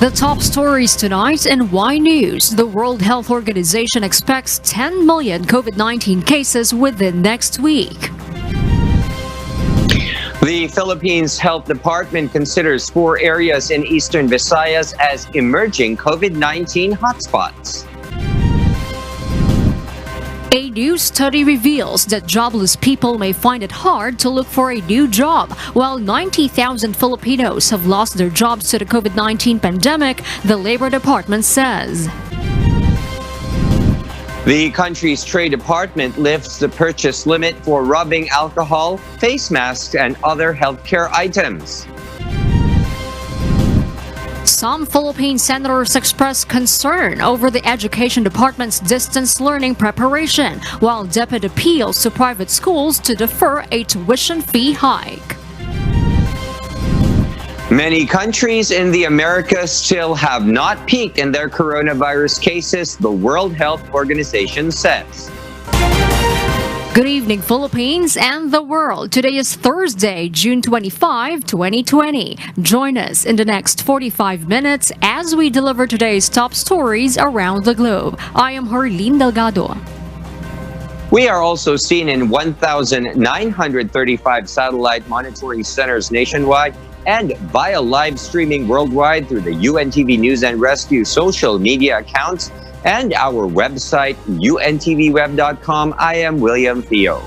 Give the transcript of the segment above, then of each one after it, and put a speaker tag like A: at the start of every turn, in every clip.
A: The top stories tonight in Y News. The World Health Organization expects 10 million COVID-19 cases within next week.
B: The Philippines Health Department considers 4 areas in eastern Visayas as emerging COVID-19 hotspots.
A: A new study reveals that jobless people may find it hard to look for a new job. While 90,000 Filipinos have lost their jobs to the COVID-19 pandemic, the Labor Department says.
B: The country's Trade Department lifts the purchase limit for rubbing alcohol, face masks, and other healthcare items.
A: Some Philippine senators expressed concern over the Education Department's distance learning preparation, while DepEd appeals to private schools to defer a tuition fee hike.
B: Many countries in the Americas still have not peaked in their coronavirus cases, the World Health Organization says.
A: Good evening, Philippines and the world. Today is Thursday, June 25, 2020. Join us in the next 45 minutes as we deliver today's top stories around the globe. I am Herlene Delgado.
B: We are also seen in 1,935 satellite monitoring centers nationwide and via live streaming worldwide through the UNTV News and Rescue social media accounts and our website, untvweb.com. I am William Theo.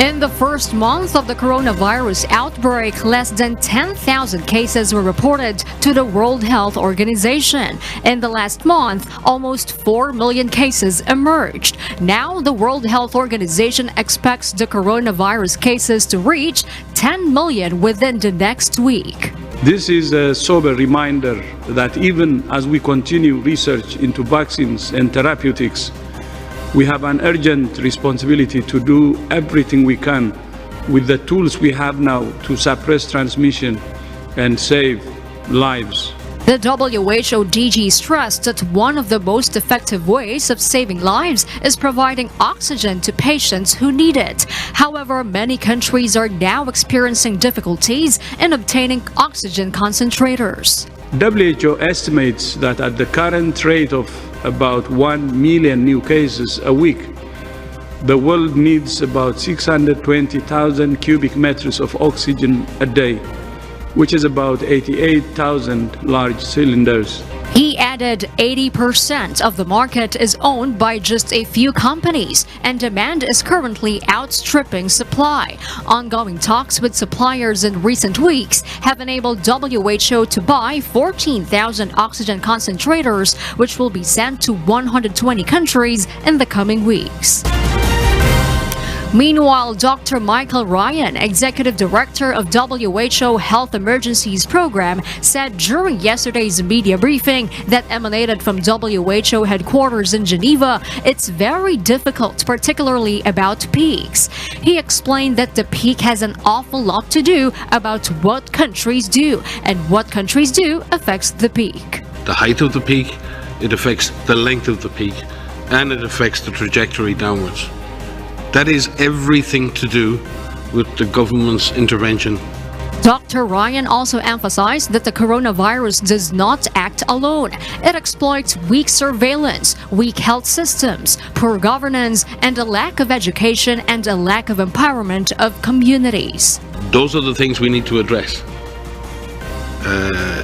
A: In the first month of the coronavirus outbreak, less than 10,000 cases were reported to the World Health Organization. In the last month, almost 4 million cases emerged. Now, the World Health Organization expects the coronavirus cases to reach 10 million within the next week.
C: This is a sober reminder that even as we continue research into vaccines and therapeutics, we have an urgent responsibility to do everything we can with the tools we have now to suppress transmission and save lives.
A: The WHO DG stressed that one of the most effective ways of saving lives is providing oxygen to patients who need it. However, many countries are now experiencing difficulties in obtaining oxygen concentrators.
C: WHO estimates that at the current rate of about 1 million new cases a week, the world needs about 620,000 cubic meters of oxygen a day, which is about 88,000 large cylinders.
A: He added 80% of the market is owned by just a few companies, and demand is currently outstripping supply. Ongoing talks with suppliers in recent weeks have enabled WHO to buy 14,000 oxygen concentrators, which will be sent to 120 countries in the coming weeks. Meanwhile, Dr. Michael Ryan, Executive Director of WHO Health Emergencies Program, said during yesterday's media briefing that emanated from WHO headquarters in Geneva, it's very difficult, particularly about peaks. He explained that the peak has an awful lot to do about what countries do, and what countries do affects the peak.
D: The height of the peak, it affects the length of the peak, and it affects the trajectory downwards. That is everything to do with the government's intervention.
A: Dr. Ryan also emphasized that the coronavirus does not act alone. It exploits weak surveillance, weak health systems, poor governance, and a lack of education and a lack of empowerment of communities.
D: Those are the things we need to address.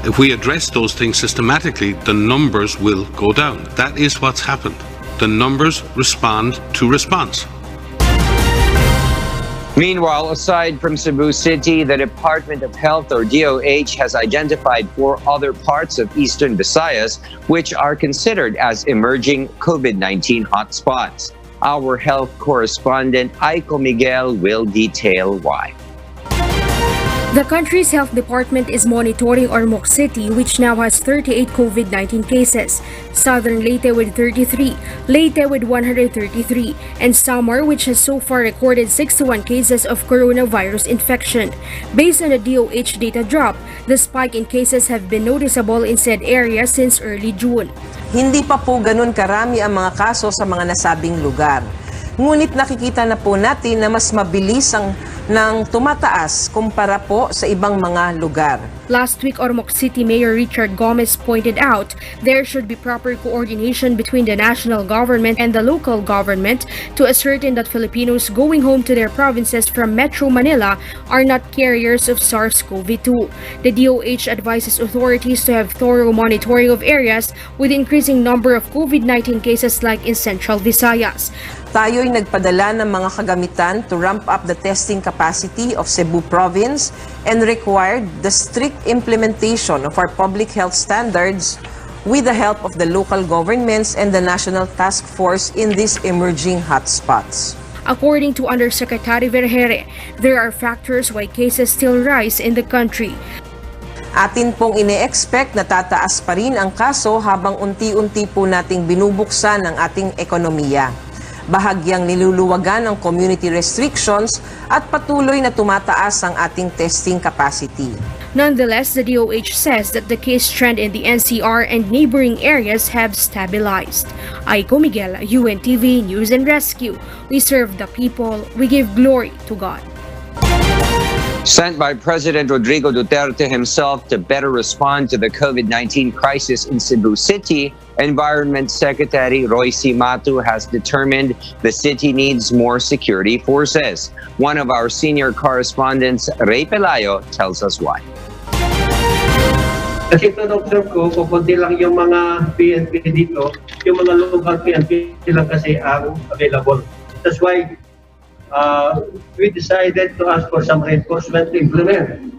D: If we address those things systematically, the numbers will go down. That is what's happened. The numbers respond to response.
B: Meanwhile, aside from Cebu City, the Department of Health, or DOH, has identified 4 other parts of eastern Visayas which are considered as emerging COVID-19 hotspots. Our health correspondent, Aiko Miguel, will detail why.
E: The country's health department is monitoring Ormoc City, which now has 38 COVID-19 cases, Southern Leyte with 33, Leyte with 133, and Samar, which has so far recorded 61 cases of coronavirus infection. Based on the DOH data drop, the spike in cases have been noticeable in said area since early June.
F: Hindi pa po ganun karami ang mga kaso sa mga nasabing lugar. Ngunit nakikita na po natin na mas mabilis nang tumataas kumpara po sa ibang mga lugar.
E: Last week, Ormoc City Mayor Richard Gomez pointed out there should be proper coordination between the national government and the local government to ascertain that Filipinos going home to their provinces from Metro Manila are not carriers of SARS-CoV-2. The DOH advises authorities to have thorough monitoring of areas with increasing number of COVID-19 cases like in Central Visayas.
F: Tayo'y nagpadala ng mga kagamitan to ramp up the testing capacity of Cebu Province and required the strict implementation of our public health standards with the help of the local governments and the National Task Force in these emerging hotspots.
E: According to Undersecretary Vergere, there are factors why cases still rise in the country.
F: Atin pong ine-expect na tataas pa rin ang kaso habang unti-unti po nating binubuksan ang ating ekonomiya. Bahagyang niluluwagan ang community restrictions at patuloy na tumataas ang ating testing capacity.
E: Nonetheless, the DOH says that the case trend in the NCR and neighboring areas have stabilized. Aiko Miguel, UNTV News and Rescue. We serve the people. We give glory to God.
B: Sent by President Rodrigo Duterte himself to better respond to the COVID-19 crisis in Cebu City, Environment Secretary Roy C. Matu has determined the city needs more security forces. One of our senior correspondents, Ray Pelayo, tells us why.
G: Kasi ito na-observe ko, kukunti lang yung mga PNP dito, yung mga local PNP lang kasi ang available. That's why we decided to ask for some reinforcement to implement.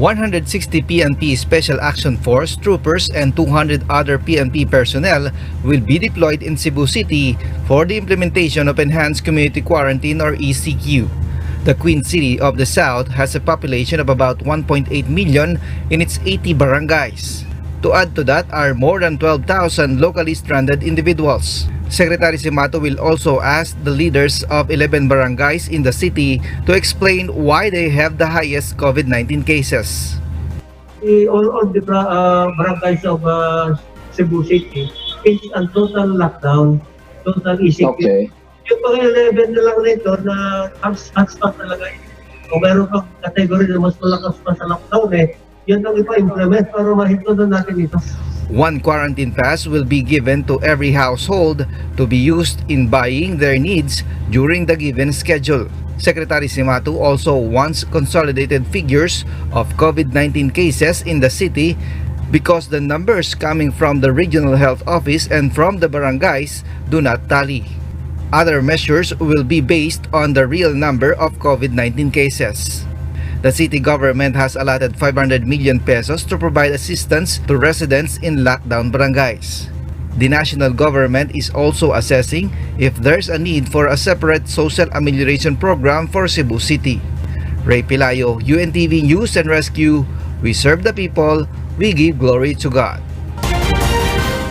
H: 160 PNP Special Action Force troopers and 200 other PNP personnel will be deployed in Cebu City for the implementation of Enhanced Community Quarantine or ECQ. The Queen City of the South has a population of about 1.8 million in its 80 barangays. To add to that are more than 12,000 locally stranded individuals. Secretary Simato will also ask the leaders of 11 barangays in the city to explain why they have the highest COVID-19 cases.
G: All of the barangays of Cebu City, it's a total lockdown, total ECQ.
B: Okay.
G: Yung mga 11 na lang nito na hotspot talaga. Kung meron pang category na mas malakas pa sa lockdown yun ang ipa-implement para mahito na natin ito.
H: One quarantine pass will be given to every household to be used in buying their needs during the given schedule. Secretary Simato also wants consolidated figures of COVID-19 cases in the city because the numbers coming from the regional health office and from the barangays do not tally. Other measures will be based on the real number of COVID-19 cases. The city government has allotted 500 million pesos to provide assistance to residents in lockdown barangays. The national government is also assessing if there's a need for a separate social amelioration program for Cebu City. Ray Pelayo, UNTV News and Rescue. We serve the people, we give glory to God.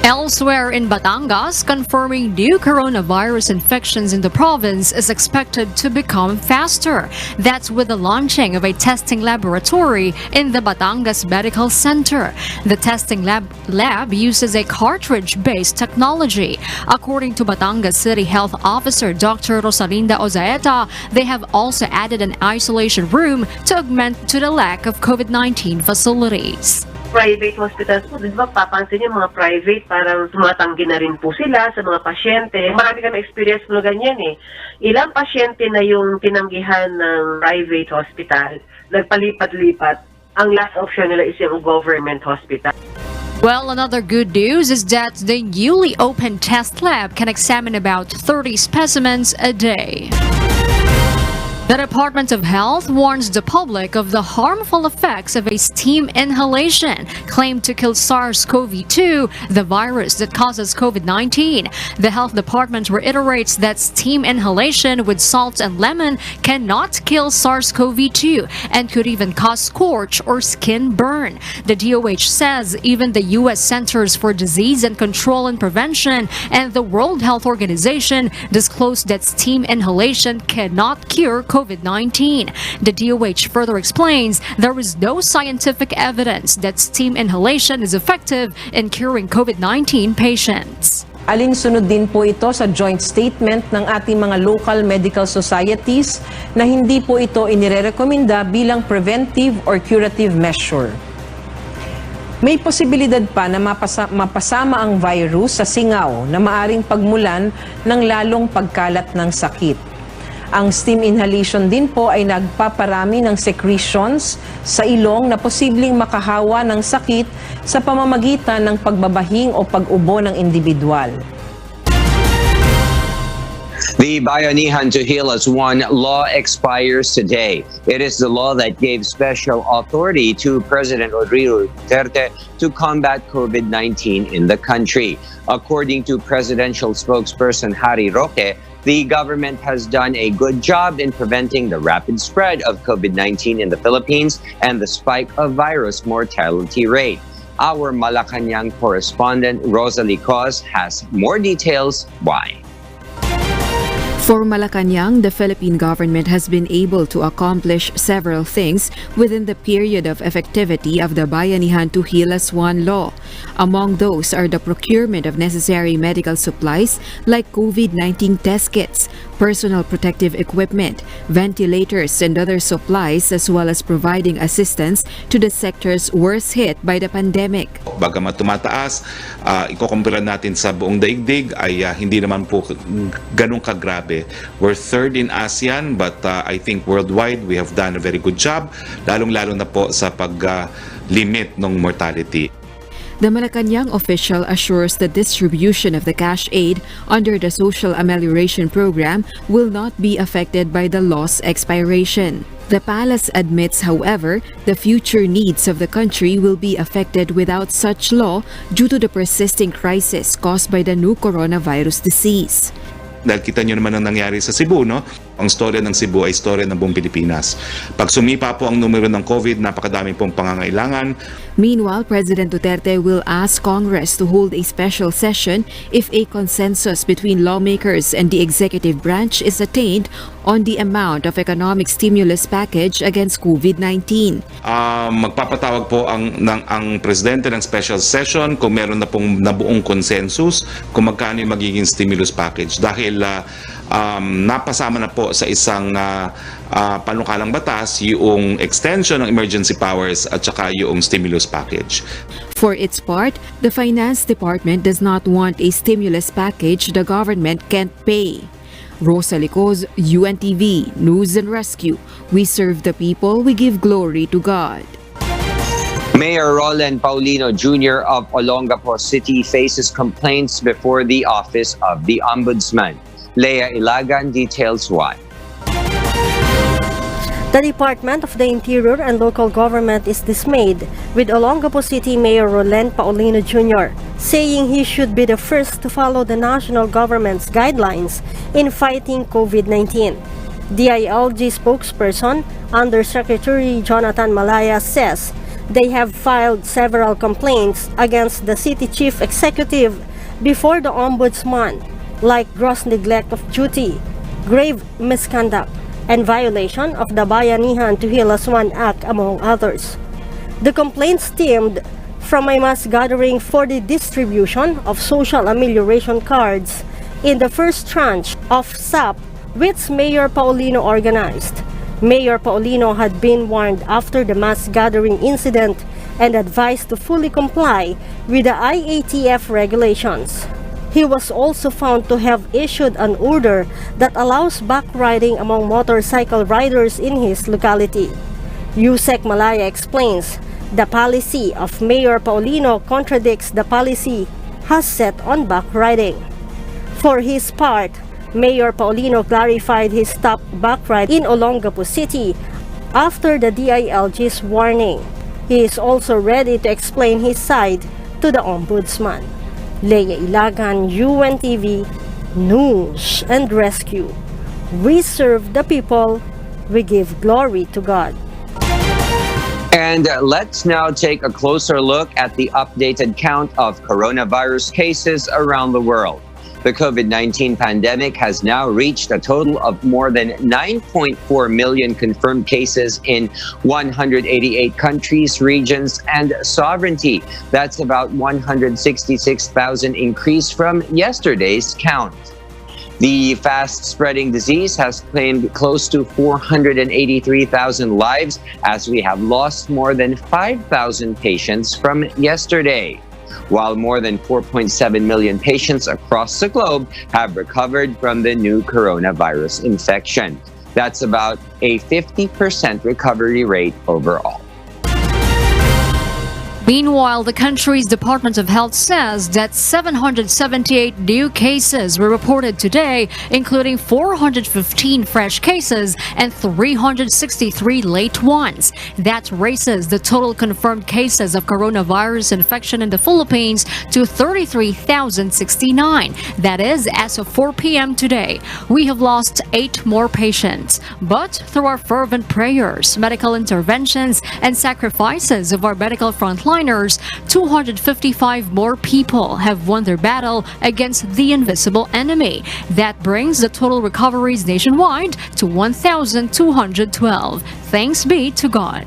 A: Elsewhere in Batangas, confirming new coronavirus infections in the province is expected to become faster. That's with the launching of a testing laboratory in the Batangas Medical Center. The testing lab uses a cartridge-based technology. According to Batangas City Health Officer Dr. Rosalinda Ozaeta, they have also added an isolation room to augment to the lack of COVID-19 facilities.
I: Private hospitals po, di ba, papansin niyo mga private, parang tumatanggi na rin po sila sa mga pasyente. Marami kami experience na ganyan Ilang pasyente na yung tinanggihan ng private hospital, nagpalipat-lipat, ang last option nila is yung government hospital.
A: Well, another good news is that the newly opened test lab can examine about 30 specimens a day. The Department of Health warns the public of the harmful effects of a steam inhalation claimed to kill SARS-CoV-2, the virus that causes COVID-19. The Health Department reiterates that steam inhalation with salt and lemon cannot kill SARS-CoV-2 and could even cause scorch or skin burn. The DOH says even the U.S. Centers for Disease and Control and Prevention and the World Health Organization disclosed that steam inhalation cannot cure COVID-19. The DOH further explains there is no scientific evidence that steam inhalation is effective in curing COVID-19 patients.
F: Alinsunod din po ito sa joint statement ng ating mga local medical societies na hindi po ito inirerekomenda bilang preventive or curative measure. May posibilidad pa na mapasama ang virus sa singaw na maaring pagmulan ng lalong pagkalat ng sakit. Ang steam inhalation din po ay nagpaparami ng secretions sa ilong na posibleng makahawa ng sakit sa pamamagitan ng pagbabahing o pag-ubo ng individual.
B: The Bayanihan to Heal as One law expires today. It is the law that gave special authority to President Rodrigo Duterte to combat COVID-19 in the country. According to presidential spokesperson Harry Roque, the government has done a good job in preventing the rapid spread of COVID-19 in the Philippines and the spike of virus mortality rate. Our Malacanang correspondent Rosalie Cos has more details why.
J: For Malacanang, the Philippine government has been able to accomplish several things within the period of effectivity of the Bayanihan to Heal as One law. Among those are the procurement of necessary medical supplies like COVID-19 test kits, personal protective equipment, ventilators, and other supplies, as well as providing assistance to the sectors worst hit by the pandemic.
K: Bagamat tumataas, ikukumpira natin sa buong daigdig ay hindi naman po ganun kagrabe. We're third in ASEAN, but I think worldwide we have done a very good job, lalong-lalo na po sa pag-limit ng mortality.
J: The Malacanang official assures the distribution of the cash aid under the Social Amelioration Program will not be affected by the law's expiration. The palace admits, however, the future needs of the country will be affected without such law due to the persisting crisis caused by the new coronavirus disease.
K: Dahil kita nyo naman ang nangyari sa Cebu, no? Ang storya ng Cebu ay storya ng buong Pilipinas. Pag sumipa po ang numero ng COVID, napakadami pong pangangailangan.
J: Meanwhile, President Duterte will ask Congress to hold a special session if a consensus between lawmakers and the executive branch is attained on the amount of economic stimulus package against COVID-19.
K: Magpapatawag po ang presidente ng special session kung meron na pong nabuong consensus kung magkano yung magiging stimulus package. Dahil napasama na po sa isang panukalang batas yung extension ng emergency powers at saka yung stimulus package.
J: For its part, the Finance Department does not want a stimulus package the government can't pay. Rosalie Cos, UNTV, News and Rescue. We serve the people, we give glory to God.
B: Mayor Roland Paulino Jr. of Olongapo City faces complaints before the Office of the Ombudsman. Leah Ilagan details why.
L: The Department of the Interior and Local Government is dismayed with Olongapo City Mayor Roland Paulino Jr. saying he should be the first to follow the national government's guidelines in fighting COVID-19. DILG spokesperson Undersecretary Jonathan Malaya says they have filed several complaints against the city chief executive before the ombudsman, like gross neglect of duty, grave misconduct, and violation of the Bayanihan to Heal as One Act, among others. The complaints stemmed from a mass gathering for the distribution of social amelioration cards in the first tranche of SAP, which Mayor Paulino organized. Mayor Paulino had been warned after the mass gathering incident and advised to fully comply with the IATF regulations. He was also found to have issued an order that allows backriding among motorcycle riders in his locality. Yusek Malaya explains the policy of Mayor Paulino contradicts the policy has set on backriding. For his part, Mayor Paulino clarified his stop backride in Olongapo City after the DILG's warning. He is also ready to explain his side to the Ombudsman. Leia Ilagan, UNTV, News and Rescue. We serve the people, we give glory to God.
B: And let's now take a closer look at the updated count of coronavirus cases around the world. The COVID-19 pandemic has now reached a total of more than 9.4 million confirmed cases in 188 countries, regions, and sovereignty. That's about 166,000 increase from yesterday's count. The fast-spreading disease has claimed close to 483,000 lives, as we have lost more than 5,000 patients from yesterday. While more than 4.7 million patients across the globe have recovered from the new coronavirus infection. That's about a 50% recovery rate overall.
A: Meanwhile, the country's Department of Health says that 778 new cases were reported today, including 415 fresh cases and 363 late ones. That raises the total confirmed cases of coronavirus infection in the Philippines to 33,069. That is, as of 4 p.m. today. We have lost 8 more patients. But through our fervent prayers, medical interventions, and sacrifices of our medical frontline, 255 more people have won their battle against the invisible enemy. That brings the total recoveries nationwide to 1,212. Thanks be to God.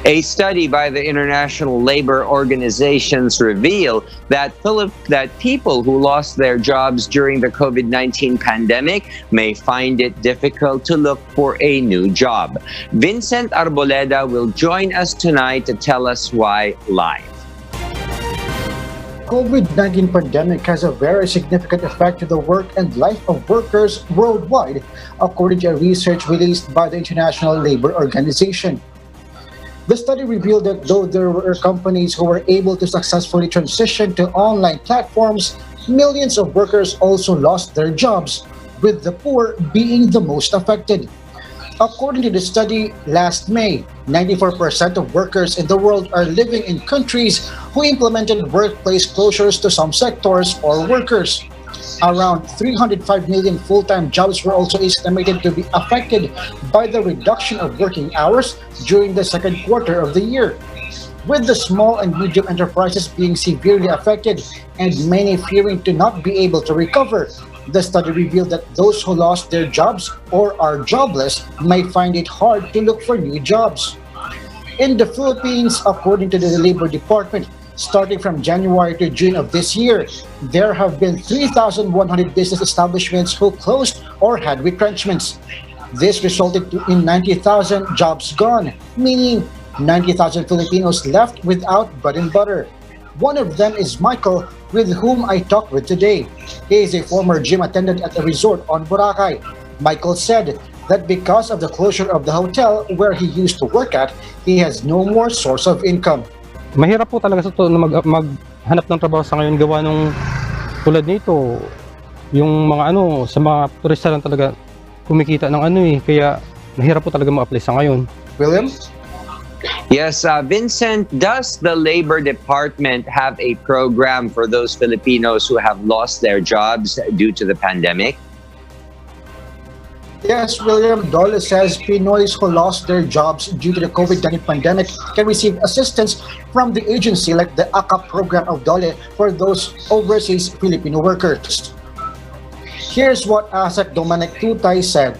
B: A study by the International Labor Organizations reveal that people who lost their jobs during the COVID-19 pandemic may find it difficult to look for a new job. Vincent Arboleda will join us tonight to tell us why live.
M: COVID-19 pandemic has a very significant effect to the work and life of workers worldwide, according to research released by the International Labor Organization. The study revealed that though there were companies who were able to successfully transition to online platforms, millions of workers also lost their jobs, with the poor being the most affected. According to the study last May, 94% of workers in the world are living in countries who implemented workplace closures to some sectors or workers. Around 305 million full-time jobs were also estimated to be affected by the reduction of working hours during the second quarter of the year. With the small and medium enterprises being severely affected and many fearing to not be able to recover, the study revealed that those who lost their jobs or are jobless may find it hard to look for new jobs. In the Philippines, according to the Labor Department, starting from January to June of this year, there have been 3,100 business establishments who closed or had retrenchments. This resulted in 90,000 jobs gone, meaning 90,000 Filipinos left without bread and butter. One of them is Michael, with whom I talked with today. He is a former gym attendant at a resort on Boracay. Michael said that because of the closure of the hotel where he used to work at, he has no more source of income.
N: Mahirap po talaga sa to na maghanap ng trabaho sa ngayon, gawa nung tulad nito, yung mga sa mga turista lang talaga kumikita ng kaya mahirap po talaga mag-apply sa ngayon.
M: William?
B: Yes, Vincent, does the Labor Department have a program for those Filipinos who have lost their jobs due to the pandemic?
M: Yes, William. Dole says Pinoys who lost their jobs due to the COVID-19 pandemic can receive assistance from the agency like the AKAP program of Dole for those overseas Filipino workers. Here's what ASEC Dominic Tutay said.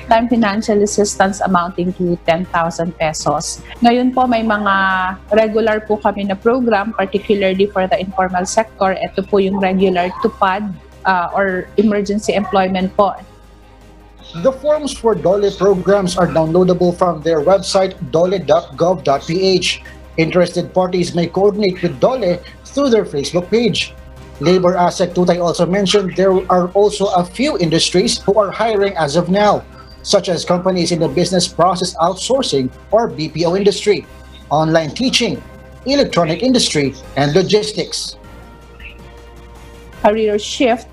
O: Time financial assistance amounting to 10,000 pesos. Ngayon po may mga regular po kami na program, particularly for the informal sector. Ito po yung regular TUPAD or emergency employment po.
M: The forms for DOLE programs are downloadable from their website dole.gov.ph. Interested parties may coordinate with DOLE through their Facebook page. Labor ASEC Tutay also mentioned there are also a few industries who are hiring as of now, such as companies in the business process outsourcing or BPO industry, online teaching, electronic industry, and logistics.
O: Career shift,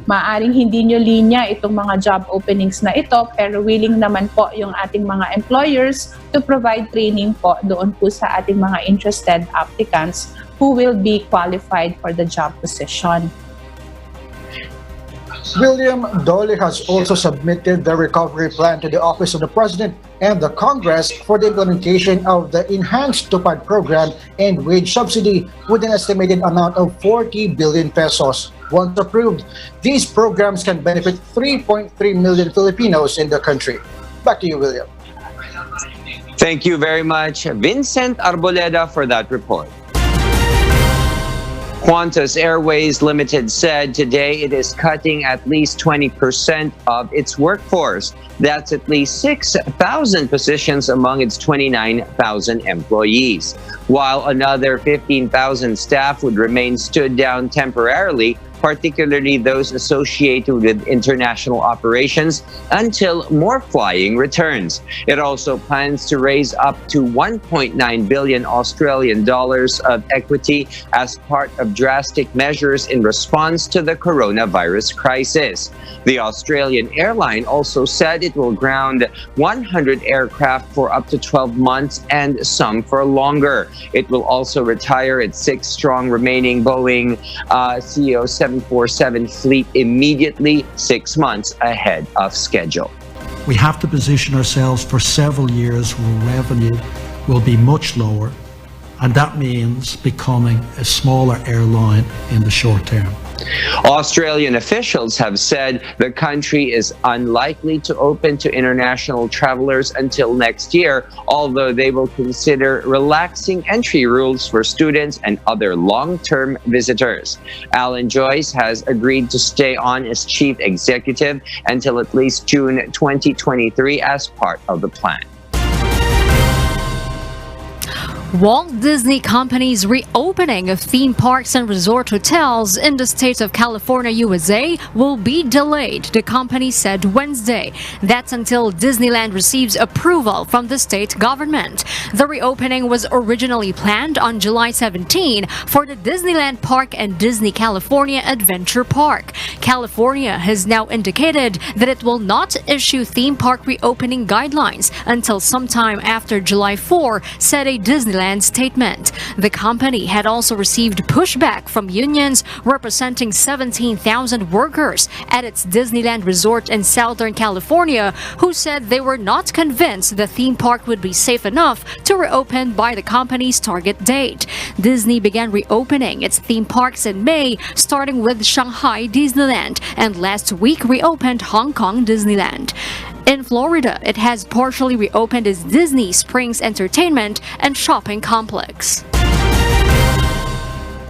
O: maaring hindi nyo linya itong mga job openings na ito, pero willing naman po yung ating mga employers to provide training po doon po sa ating mga interested applicants who will be qualified for the job position.
M: William Dole has also submitted the recovery plan to the Office of the President and the Congress for the implementation of the enhanced TUPAD program and wage subsidy with an estimated amount of 40 billion pesos. Once approved, these programs can benefit 3.3 million Filipinos in the country. Back to you, William.
B: Thank you very much, Vincent Arboleda, for that report. Qantas Airways Limited said today it is cutting at least 20% of its workforce. That's at least 6,000 positions among its 29,000 employees. While another 15,000 staff would remain stood down temporarily, particularly those associated with international operations, until more flying returns. It also plans to raise up to 1.9 billion Australian dollars of equity as part of drastic measures in response to the coronavirus crisis. The Australian airline also said it will ground 100 aircraft for up to 12 months and some for longer. It will also retire its 6-strong remaining Boeing CEO 747 fleet immediately, 6 months ahead of schedule.
P: We have to position ourselves for several years where revenue will be much lower, and that means becoming a smaller airline in the short term.
B: Australian officials have said the country is unlikely to open to international travelers until next year, although they will consider relaxing entry rules for students and other long-term visitors. Alan Joyce has agreed to stay on as chief executive until at least June 2023 as part of the plan.
A: Walt Disney Company's reopening of theme parks and resort hotels in the state of California, USA will be delayed, the company said Wednesday. That's until Disneyland receives approval from the state government. The reopening was originally planned on July 17 for the Disneyland Park and Disney California Adventure Park. California has now indicated that it will not issue theme park reopening guidelines until sometime after July 4, said a Disneyland statement. The company had also received pushback from unions representing 17,000 workers at its Disneyland resort in Southern California, who said they were not convinced the theme park would be safe enough to reopen by the company's target date. Disney began reopening its theme parks in May, starting with Shanghai Disneyland, and last week reopened Hong Kong Disneyland. In Florida, it has partially reopened its Disney Springs Entertainment and Shopping Complex.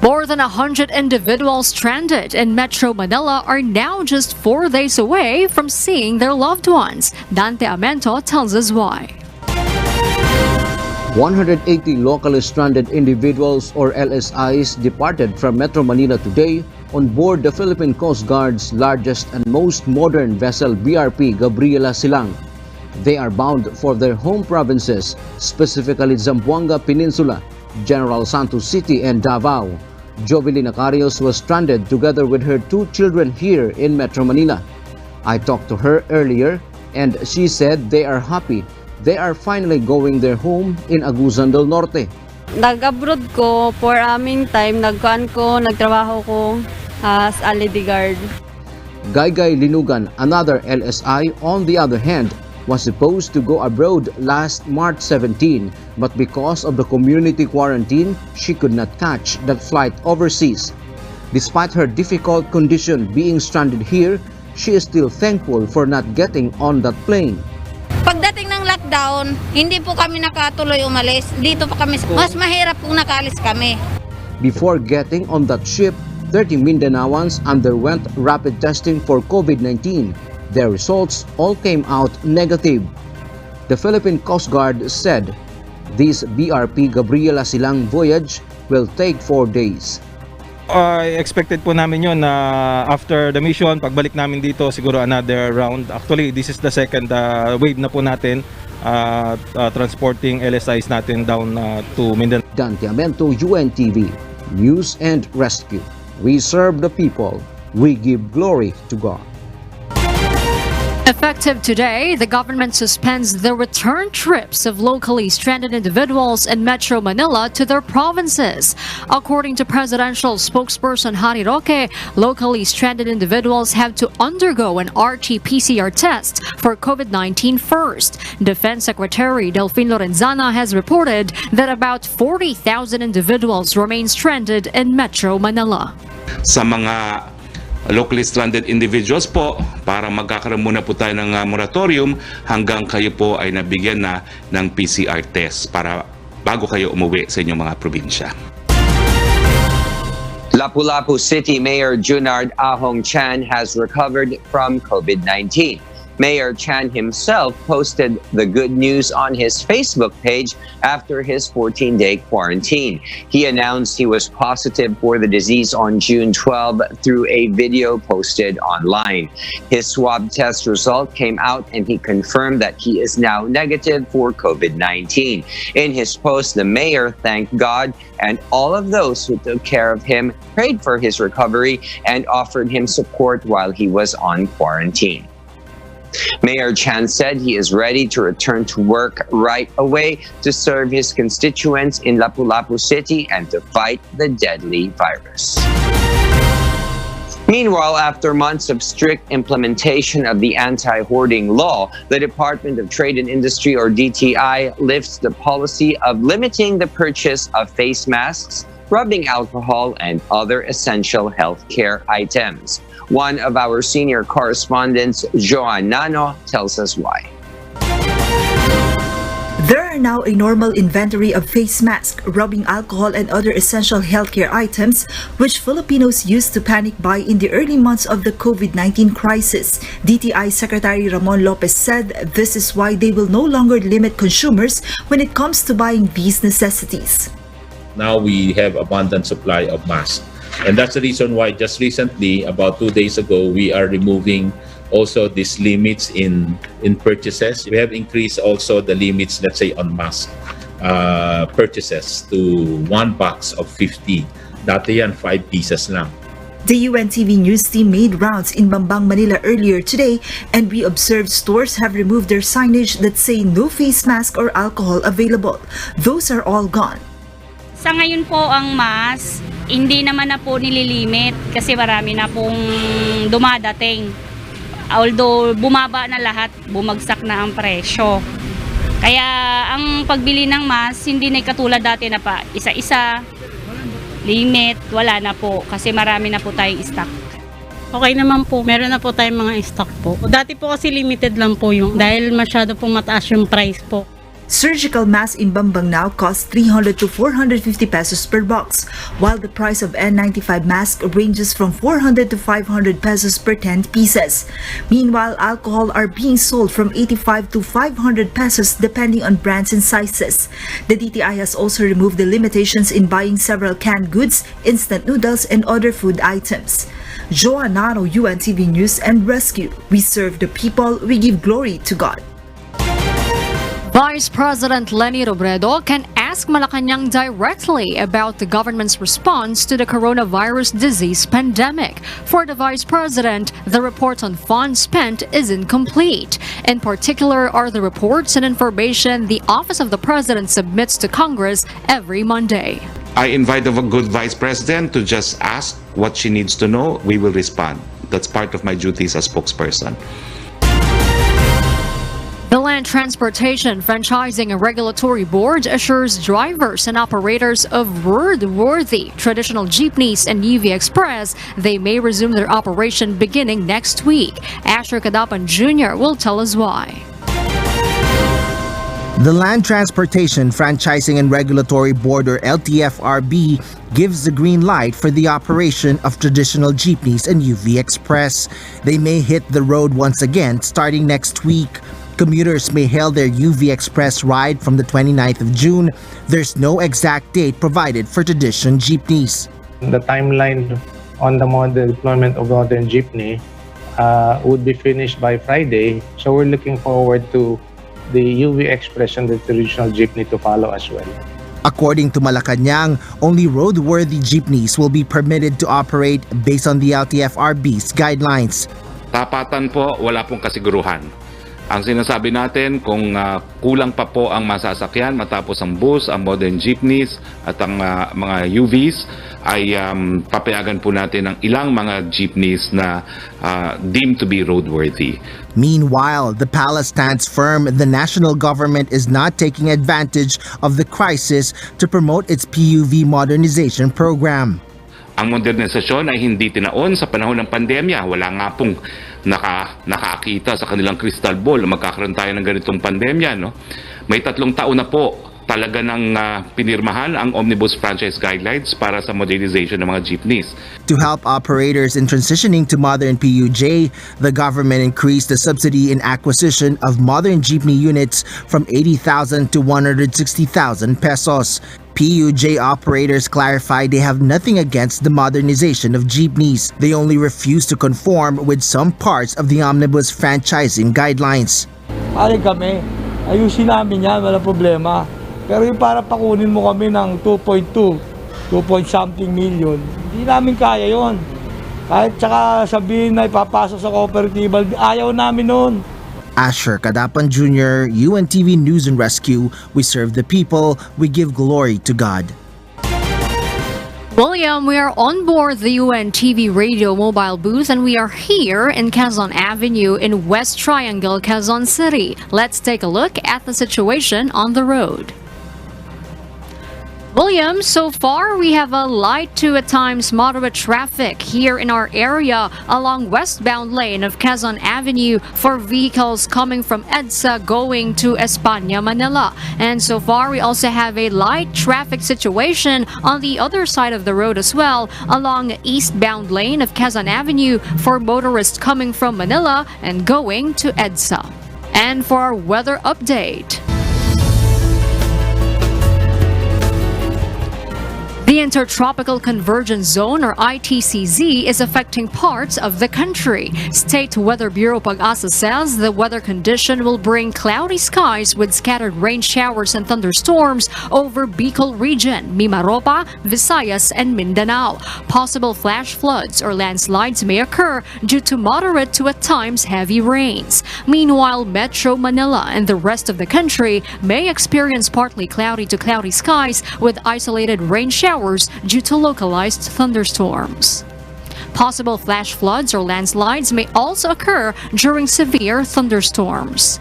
A: More than 100 individuals stranded in Metro Manila are now just 4 days away from seeing their loved ones. Dante Amento tells us why.
Q: 180 locally stranded individuals or LSIs departed from Metro Manila today on board the Philippine Coast Guard's largest and most modern vessel BRP Gabriela Silang. They are bound for their home provinces, specifically Zamboanga Peninsula, General Santos City and Davao. Jovelina Carios was stranded together with her 2 children here in Metro Manila. I talked to her earlier and she said they are happy. They are finally going their home in Agusan del Norte.
R: Nag-abroad ko for aming time, nagtrabaho ko as a lady guard.
Q: Gaygay Linugan, another LSI, on the other hand, was supposed to go abroad last March 17, but because of the community quarantine, she could not catch that flight overseas. Despite her difficult condition being stranded here, she is still thankful for not getting on that plane.
S: Pagdating ng lockdown, hindi po kami nakatuloy umalis. Dito pa kami. Mas mahirap kung nakaalis kami.
Q: Before getting on that ship, 30 Mindanaoans underwent rapid testing for COVID-19. Their results all came out negative. The Philippine Coast Guard said this BRP Gabriela Silang voyage will take 4 days.
N: Expected po namin yun na after the mission, pagbalik namin dito, siguro another round. Actually, this is the second wave na po natin transporting LSIs natin down to Mindanao.
Q: Dante Amento, UNTV, News and Rescue. We serve the people. We give glory to God.
A: Effective today, the government suspends the return trips of locally stranded individuals in Metro Manila to their provinces. According to presidential spokesperson Harry Roque, locally stranded individuals have to undergo an RT-PCR test for COVID-19 first. Defense Secretary Delfin Lorenzana has reported that about 40,000 individuals remain stranded in Metro Manila.
K: Sa mga locally stranded individuals po, para magkakaroon muna po tayo ng moratorium hanggang kayo po ay nabigyan na ng PCR test para bago kayo umuwi sa inyong mga probinsya.
B: Lapu-Lapu City Mayor Junard Ahong Chan has recovered from COVID-19. Mayor Chan himself posted the good news on his Facebook page after his 14-day quarantine. He announced he was positive for the disease on June 12 through a video posted online. His swab test result came out and he confirmed that he is now negative for COVID-19. In his post, the mayor thanked God and all of those who took care of him, prayed for his recovery, and offered him support while he was on quarantine. Mayor Chan said he is ready to return to work right away to serve his constituents in Lapu-Lapu City and to fight the deadly virus. Meanwhile, after months of strict implementation of the anti-hoarding law, the Department of Trade and Industry, or DTI, lifts the policy of limiting the purchase of face masks, rubbing alcohol, and other essential healthcare items. One of our senior correspondents, Joan Nano, tells us why.
T: There are now a normal inventory of face masks, rubbing alcohol, and other essential healthcare items which Filipinos used to panic buy in the early months of the COVID-19 crisis. DTI Secretary Ramon Lopez said this is why they will no longer limit consumers when it comes to buying these necessities.
U: Now we have abundant supply of masks. And that's the reason why just recently, about 2 days ago, we are removing also these limits in purchases. We have increased also the limits, let's say, on mask purchases to 1 box of 50. Dati yan 5 pieces lang.
T: The UNTV news team made rounds in Bambang, Manila earlier today, and we observed stores have removed their signage that say no face mask or alcohol available. Those are all gone.
V: Sa ngayon po ang mask, hindi naman na po nililimit kasi marami na pong dumadating. Although bumaba na lahat, bumagsak na ang presyo. Kaya ang pagbili ng mask, hindi na katulad dati na pa isa-isa, limit, wala na po kasi marami na po tayong stock.
W: Okay naman po, meron na po tayong mga stock po. Dati po kasi limited lang po yung dahil masyado pong mataas yung price po.
T: Surgical masks in Bambang now cost 300 to 450 pesos per box, while the price of N95 mask ranges from 400 to 500 pesos per 10 pieces. Meanwhile, alcohol are being sold from 85 to 500 pesos depending on brands and sizes. The DTI has also removed the limitations in buying several canned goods, instant noodles, and other food items. Joan Nano, UNTV News and Rescue. We serve the people, we give glory to God.
A: Vice President Leni Robredo can ask Malacanang directly about the government's response to the coronavirus disease pandemic. For the Vice President, the report on funds spent is incomplete. In particular are the reports and information the Office of the President submits to Congress every Monday.
K: I invite the good Vice President to just ask what she needs to know. We will respond. That's part of my duties as spokesperson.
A: The Land Transportation Franchising and Regulatory Board assures drivers and operators of roadworthy traditional jeepneys and UV Express they may resume their operation beginning next week. Asher Kadapan Jr. will tell us why.
X: The Land Transportation Franchising and Regulatory Board, or LTFRB, gives the green light for the operation of traditional jeepneys and UV Express. They may hit the road once again starting next week. Commuters may hail their UV Express ride from the 29th of June. There's no exact date provided for traditional jeepneys.
Y: The timeline on the deployment of modern jeepney would be finished by Friday. So we're looking forward to the UV Express and the traditional jeepney to follow as well.
X: According to Malacanang, only roadworthy jeepneys will be permitted to operate based on the LTFRB's guidelines.
K: Tapatan po, wala pong kasiguruhan. Ang sinasabi natin, kung kulang pa po ang masasakyan matapos ang bus, ang modern jeepneys at ang mga UVs, ay papayagan po natin ang ilang mga jeepneys na deemed to be roadworthy.
X: Meanwhile, the palace stands firm the national government is not taking advantage of the crisis to promote its PUV modernization program.
K: Ang modernisasyon ay hindi tinaon sa panahon ng pandemya. Wala nga pong nakakita sa kanilang crystal ball na magkakaroon tayo ng ganitong pandemya. No? May 3 taon na po talaga ng pinirmahan ang Omnibus Franchise Guidelines para sa modernization ng mga jeepneys.
X: To help operators in transitioning to modern PUJ, the government increased the subsidy in acquisition of modern jeepney units from 80,000 to 160,000 pesos. PUJ operators clarified they have nothing against the modernization of jeepneys. They only refuse to conform with some parts of the Omnibus Franchising Guidelines.
C: Pare kami, ayusin namin yan, wala problema. Pero yung para pakunin mo kami ng 2.2 something million, hindi namin kaya yon. Kahit tsaka sabihin na ipapasok sa cooperative, ayaw namin nun.
X: Asher Kadapan Jr., UNTV News and Rescue. We serve the people, we give glory to God.
A: William, we are on board the UNTV radio mobile booth and we are here in Quezon Avenue in West Triangle, Quezon City. Let's take a look at the situation on the road. William, so far we have a light to at times moderate traffic here in our area along westbound lane of Quezon Avenue for vehicles coming from EDSA going to España, Manila. And so far we also have a light traffic situation on the other side of the road as well along eastbound lane of Quezon Avenue for motorists coming from Manila and going to EDSA. And for our weather update. The Intertropical Convergence Zone, or ITCZ, is affecting parts of the country. State Weather Bureau Pag-asa says the weather condition will bring cloudy skies with scattered rain showers and thunderstorms over Bicol region, Mimaropa, Visayas, and Mindanao. Possible flash floods or landslides may occur due to moderate to at times heavy rains. Meanwhile, Metro Manila and the rest of the country may experience partly cloudy to cloudy skies with isolated rain showers due to localized thunderstorms. Possible flash floods or landslides may also occur during severe thunderstorms.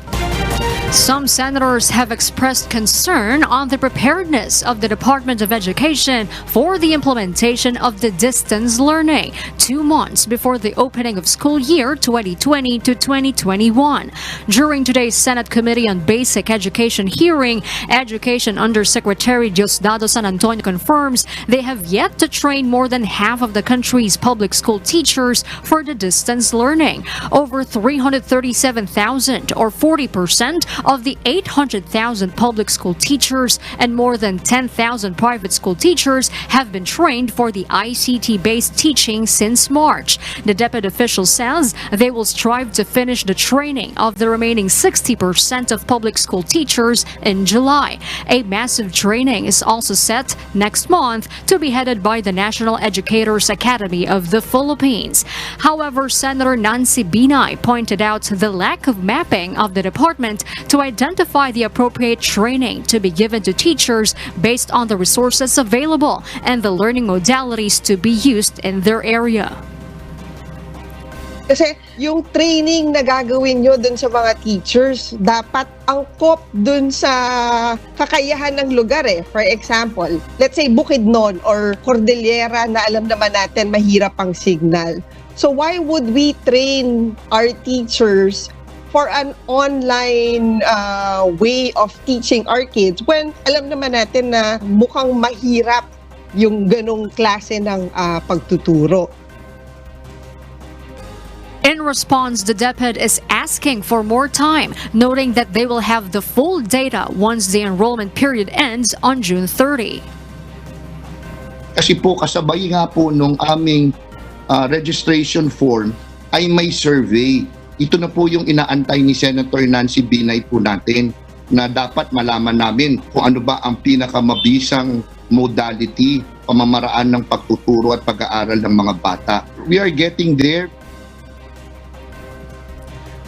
A: Some senators have expressed concern on the preparedness of the Department of Education for the implementation of the distance learning 2 months before the opening of school year 2020 to 2021. During today's Senate Committee on Basic Education hearing, Education Undersecretary Diosdado San Antonio confirms they have yet to train more than half of the country's public school teachers for the distance learning. Over 337,000 or 40% of the 800,000 public school teachers and more than 10,000 private school teachers have been trained for the ICT-based teaching since March. The deputy official says they will strive to finish the training of the remaining 60% of public school teachers in July. A massive training is also set next month to be headed by the National Educators Academy of the Philippines. However, Senator Nancy Binay pointed out the lack of mapping of the department to identify the appropriate training to be given to teachers based on the resources available and the learning modalities to be used in their area.
D: Kasi yung training na gagawin nyo dun sa mga teachers, dapat angkop dun sa kakayahan ng lugar eh. For example, let's say Bukidnon or Cordillera na alam naman natin mahirap ang signal. So why would we train our teachers for an online way of teaching our kids when alam naman natin na mukhang mahirap yung ganong klase ng pagtuturo?
A: In response, the DepEd is asking for more time, noting that they will have the full data once the enrollment period ends on June 30.
E: Kasi po kasabay nga po nung aming registration form ay may survey. Ito na po yung inaantay ni Senator Nancy Binay po natin na dapat malaman namin kung ano ba ang pinakamabisang modality, pamamaraan ng pagtuturo at pag-aaral ng mga bata. We are getting there.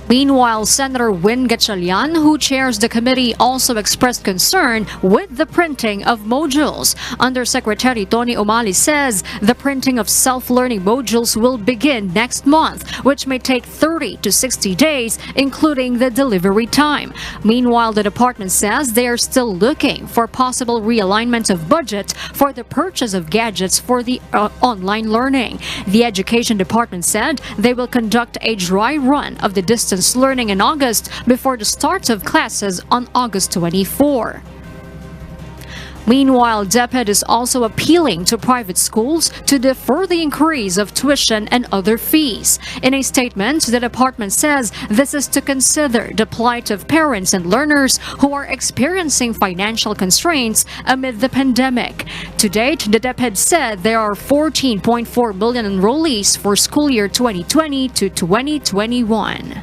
A: Meanwhile, Senator Win Gatchalian, who chairs the committee, also expressed concern with the printing of modules. Undersecretary Tony Umali says the printing of self-learning modules will begin next month, which may take 30 to 60 days, including the delivery time. Meanwhile, the department says they are still looking for possible realignment of budget for the purchase of gadgets for the online learning. The Education Department said they will conduct a dry run of the distance learning in August before the start of classes on August 24. Meanwhile, DepEd is also appealing to private schools to defer the increase of tuition and other fees. In a statement, the department says this is to consider the plight of parents and learners who are experiencing financial constraints amid the pandemic. To date, the DepEd said there are 14.4 million enrollees for school year 2020 to 2021.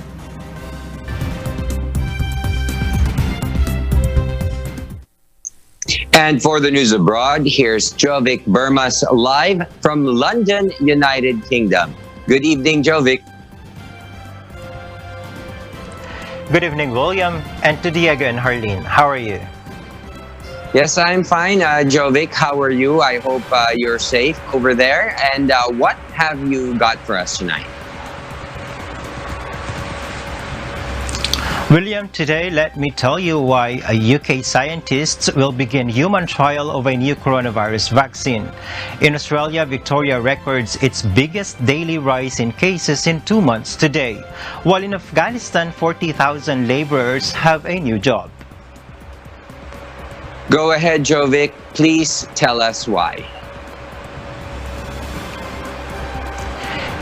B: And for the news abroad, here's Jovic Burmas live from London, United Kingdom. Good evening, Jovic.
F: Good evening, William, and to Diego and Harleen. How are you?
B: Yes, I'm fine, Jovic. How are you? I hope you're safe over there. And what have you got for us tonight?
F: William, today let me tell you why UK scientists will begin human trial of a new coronavirus vaccine. In Australia, Victoria records its biggest daily rise in cases in 2 months today, while in Afghanistan, 40,000 laborers have a new job.
B: Go ahead, Jovic. Please tell us why.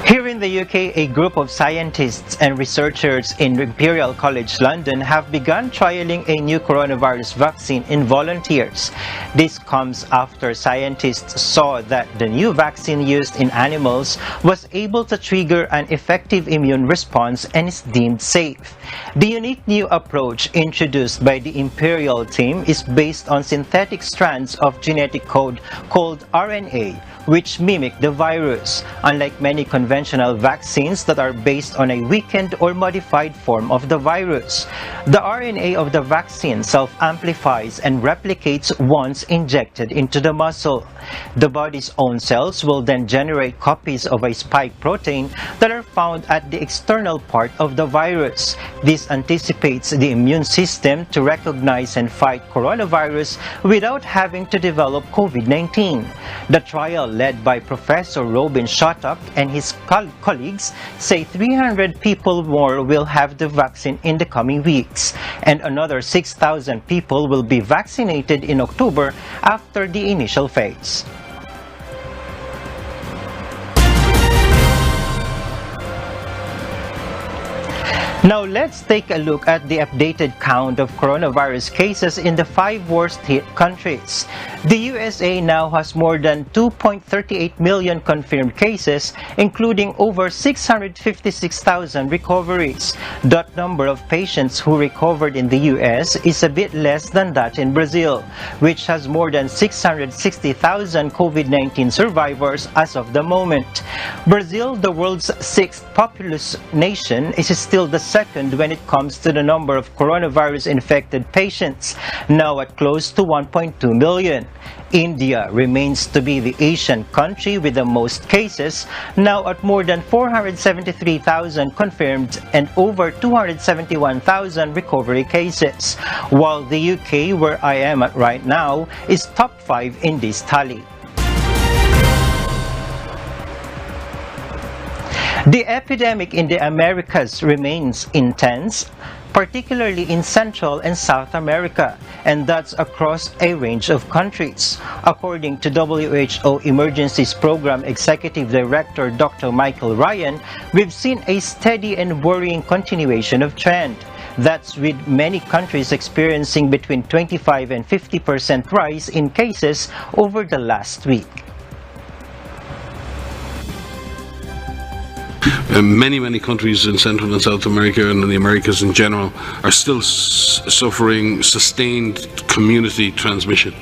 F: Here in the UK, a group of scientists and researchers in Imperial College London have begun trialing a new coronavirus vaccine in volunteers. This comes after scientists saw that the new vaccine used in animals was able to trigger an effective immune response and is deemed safe. The unique new approach introduced by the Imperial team is based on synthetic strands of genetic code called RNA, which mimic the virus, unlike many conventional vaccines that are based on a weakened or modified form of the virus. The RNA of the vaccine self-amplifies and replicates once injected into the muscle. The body's own cells will then generate copies of a spike protein that are found at the external part of the virus. This anticipates the immune system to recognize and fight coronavirus without having to develop COVID-19. The trial, led by Professor Robin Shattuck and his colleagues, say 300 people more will have the vaccine in the coming weeks, and another 6,000 people will be vaccinated in October after the initial phase. Now let's take a look at the updated count of coronavirus cases in the 5 worst hit countries. The USA now has more than 2.38 million confirmed cases, including over 656,000 recoveries. That number of patients who recovered in the US is a bit less than that in Brazil, which has more than 660,000 COVID-19 survivors as of the moment. Brazil, the world's 6th populous nation, is still the second when it comes to the number of coronavirus-infected patients, now at close to 1.2 million. India remains to be the Asian country with the most cases, now at more than 473,000 confirmed and over 271,000 recovery cases, while the UK, where I am at right now, is top 5 in this tally. The epidemic in the Americas remains intense, particularly in Central and South America, and that's across a range of countries. According to WHO Emergencies Program Executive Director Dr. Michael Ryan, we've seen a steady and worrying continuation of trend. That's with many countries experiencing between 25 and 50% rise in cases over the last week.
G: Many countries in Central and South America and in the Americas in general are still suffering sustained community transmission.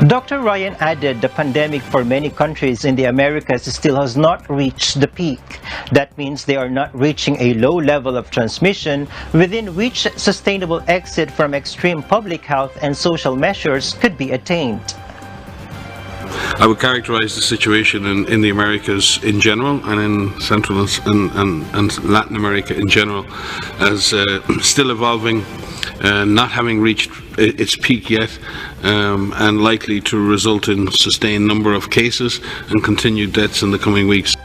F: Dr. Ryan added the pandemic for many countries in the Americas still has not reached the peak. That means they are not reaching a low level of transmission within which sustainable exit from extreme public health and social measures could be attained.
G: I would characterize the situation in the Americas in general and in Central and Latin America in general as still evolving, not having reached its peak yet, and likely to result in sustained number of cases and continued deaths in the coming weeks.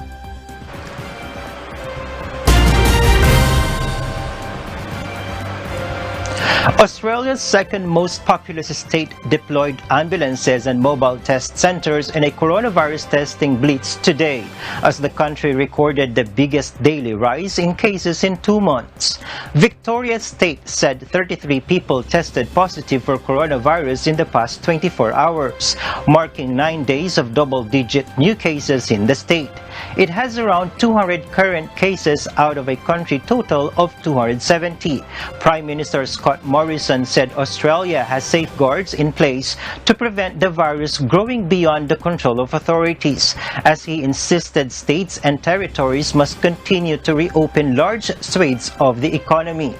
F: Australia's second most populous state deployed ambulances and mobile test centers in a coronavirus testing blitz today, as the country recorded the biggest daily rise in cases in 2 months. Victoria State said 33 people tested positive for coronavirus in the past 24 hours, marking 9 days of double-digit new cases in the state. It has around 200 current cases out of a country total of 270. Prime Minister Scott Morrison said Australia has safeguards in place to prevent the virus growing beyond the control of authorities, as he insisted states and territories must continue to reopen large swathes of the economy.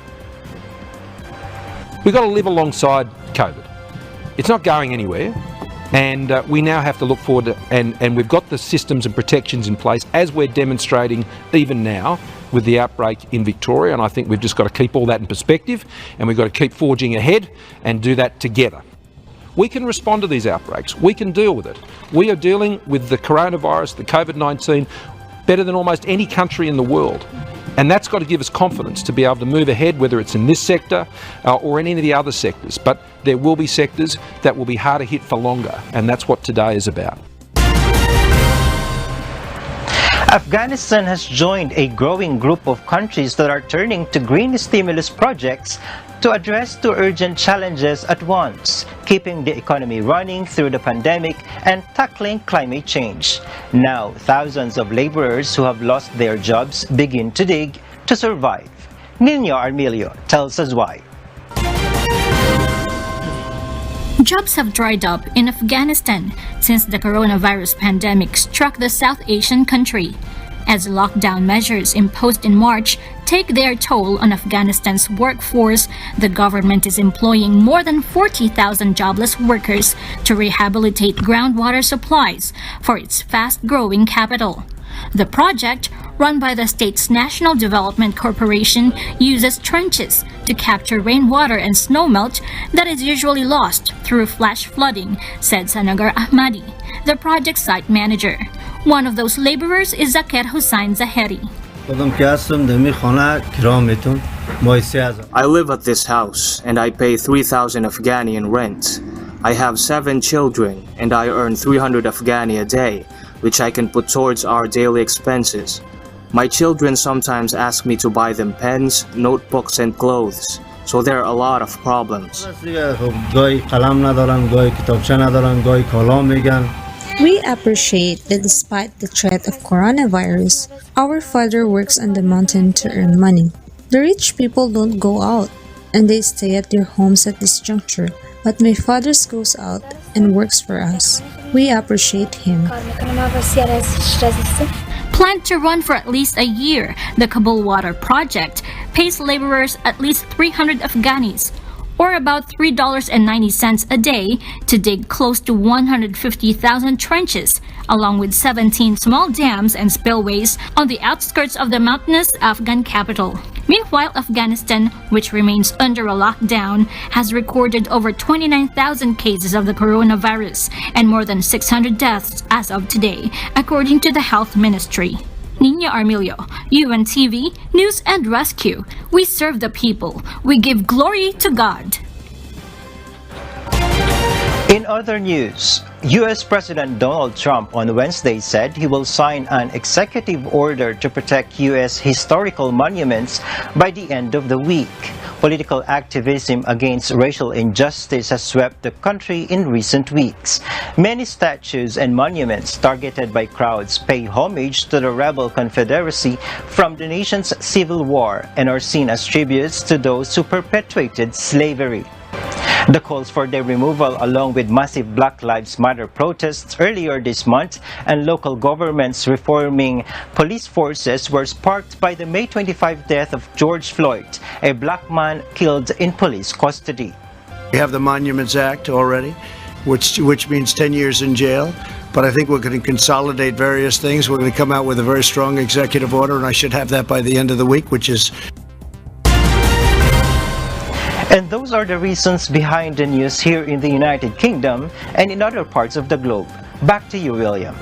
H: We've got to live alongside COVID. It's not going anywhere. And we now have to look forward to, and we've got the systems and protections in place as we're demonstrating even now with the outbreak in Victoria, and I think we've just got to keep all that in perspective, and we've got to keep forging ahead and do that together. We can respond to these outbreaks. We can deal with it. We are dealing with the coronavirus, the COVID-19, better than almost any country in the world. And that's got to give us confidence to be able to move ahead, whether it's in this sector or in any of the other sectors. But there will be sectors that will be harder hit for longer, and that's what today is about.
F: Afghanistan has joined a growing group of countries that are turning to green stimulus projects to address two urgent challenges at once: keeping the economy running through the pandemic and tackling climate change. Now, thousands of laborers who have lost their jobs begin to dig to survive. Nino Armilio tells us why.
I: Jobs have dried up in Afghanistan since the coronavirus pandemic struck the South Asian country, as lockdown measures imposed in March take their toll on Afghanistan's workforce. The government is employing more than 40,000 jobless workers to rehabilitate groundwater supplies for its fast-growing capital. The project, run by the state's National Development Corporation, uses trenches to capture rainwater and snowmelt that is usually lost through flash flooding, said Sanagar Ahmadi, the project site manager. One of those laborers is Zakir Hussain Zaheri.
J: I live at this house and I pay 3,000 Afghani in rent. I have 7 children and I earn 300 Afghani a day, which I can put towards our daily expenses. My children sometimes ask me to buy them pens, notebooks and clothes, so there are a lot of problems.
L: We appreciate that despite the threat of coronavirus, our father works on the mountain to earn money. The rich people don't go out, and they stay at their homes at this juncture, but my father goes out and works for us. We appreciate him.
I: Planned to run for at least a year, the Kabul Water Project pays laborers at least 300 Afghanis, or about $3.90 a day, to dig close to 150,000 trenches, along with 17 small dams and spillways on the outskirts of the mountainous Afghan capital. Meanwhile, Afghanistan, which remains under a lockdown, has recorded over 29,000 cases of the coronavirus and more than 600 deaths as of today, according to the Health Ministry. Nino Armilio, UNTV, News and Rescue. We serve the people. We give glory to God.
F: In other news, U.S. President Donald Trump on Wednesday said he will sign an executive order to protect U.S. historical monuments by the end of the week. Political activism against racial injustice has swept the country in recent weeks. Many statues and monuments targeted by crowds pay homage to the rebel Confederacy from the nation's Civil War and are seen as tributes to those who perpetuated slavery. The calls for their removal, along with massive Black Lives Matter protests earlier this month and local governments reforming police forces, were sparked by the May 25 death of George Floyd, a black man killed in police custody.
M: We have the Monuments Act already, which means 10 years in jail. But I think we're going to consolidate various things. We're going to come out with a very strong executive order, and I should have that by the end of the week, which is...
F: And those are the reasons behind the news here in the United Kingdom and in other parts of the globe. Back to you, William.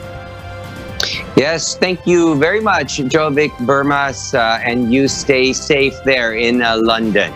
B: Yes, thank you very much, Jovic Burmas, and you stay safe there in London.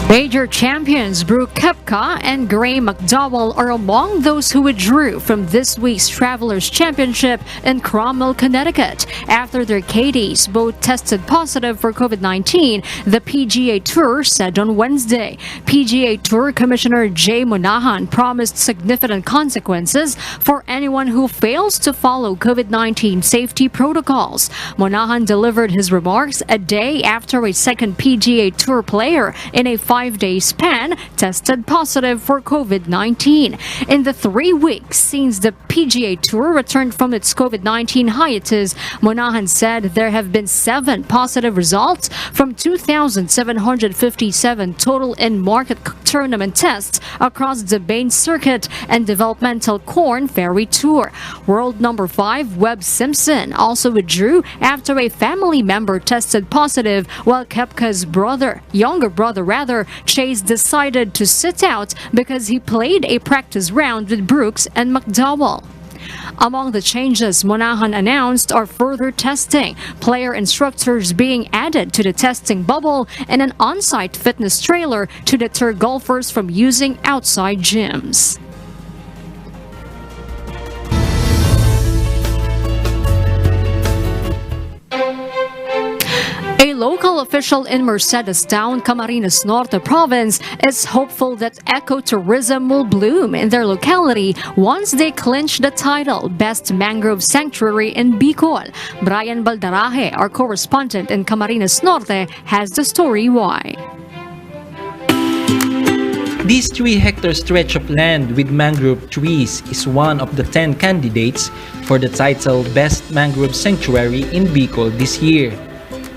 A: Major champions Brooke Koepka and Graeme McDowell are among those who withdrew from this week's Travelers' Championship in Cromwell, Connecticut. After their caddies both tested positive for COVID-19, the PGA Tour said on Wednesday. PGA Tour Commissioner Jay Monahan promised significant consequences for anyone who fails to follow COVID-19 safety protocols. Monahan delivered his remarks a day after a second PGA Tour player in a 5-day span tested positive for COVID-19. In the 3 weeks since the PGA Tour returned from its COVID-19 hiatus, Monahan said there have been 7 positive results from 2,757 total in-market tournament tests across the Bain Circuit and Developmental Corn Ferry Tour. World number 5 Webb Simpson also withdrew after a family member tested positive, while Koepka's younger brother, Chase, decided to sit out because he played a practice round with Brooks and McDowell. Among the changes Monahan announced are further testing, player instructors being added to the testing bubble, and an on-site fitness trailer to deter golfers from using outside gyms. A local official in Mercedes Town, Camarines Norte province, is hopeful that ecotourism will bloom in their locality once they clinch the title Best Mangrove Sanctuary in Bicol. Brian Baldaraje, our correspondent in Camarines Norte, has the story why.
O: This 3-hectare stretch of land with mangrove trees is one of the 10 candidates for the title Best Mangrove Sanctuary in Bicol this year.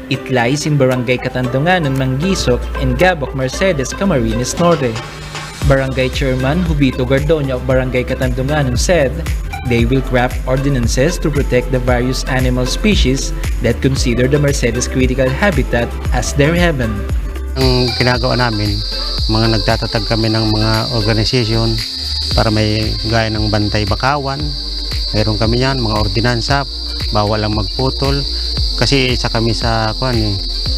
O: It lies in Barangay Katandunganon, Mangisok, and Gabok, Mercedes, Camarines Norte. Barangay Chairman Jubito Gardoño of Barangay Katandunganon said they will craft ordinances to protect the various animal species that consider the Mercedes critical habitat as their heaven.
P: Ang ginagawa namin, mga nagtatatag kami ng mga organisasyon para may gaya ng bantay bakawan. Mayroon kami yan, mga ordinansa, bawal ang magputol. Kasi isa kami sa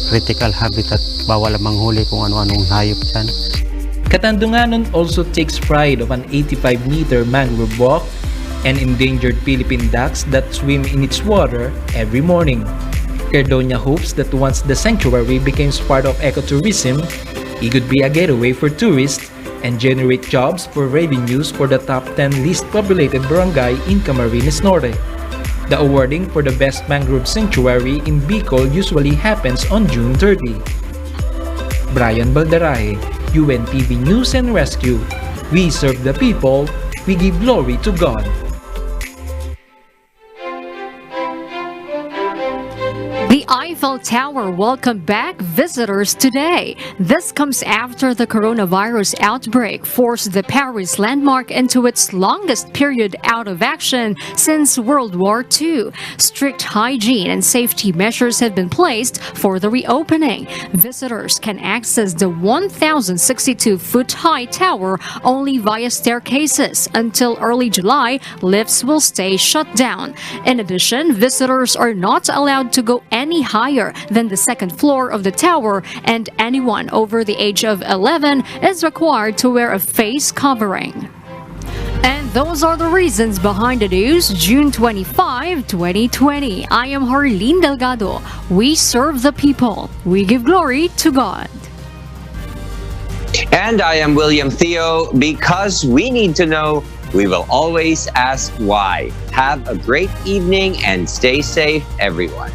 P: critical habitat, bawal ang manghuli kung ano-anong hayop dyan.
O: Katandunganon also takes pride of an 85-meter mangrove walk and endangered Philippine ducks that swim in its water every morning. Gardoña hopes that once the sanctuary becomes part of ecotourism, it could be a getaway for tourists and generate jobs for revenues for the top 10 least populated barangay in Camarines Norte. The awarding for the Best Mangrove Sanctuary in Bicol usually happens on June 30. Brian Baldaraje, UNTV News and Rescue. We serve the people, we give glory to God.
A: The Eiffel Tower welcomed back visitors today. This comes after the coronavirus outbreak forced the Paris landmark into its longest period out of action since World War II. Strict hygiene and safety measures have been placed for the reopening. Visitors can access the 1,062-foot-high tower only via staircases. Until early July, lifts will stay shut down. In addition, visitors are not allowed to go any higher than the second floor of the tower, and anyone over the age of 11 is required to wear a face covering. And those are the reasons behind the news, June 25, 2020. I am Harleen Delgado. We serve the people. We give glory to God.
B: And I am William Theo. Because we need to know, we will always ask why. Have a great evening and stay safe, everyone.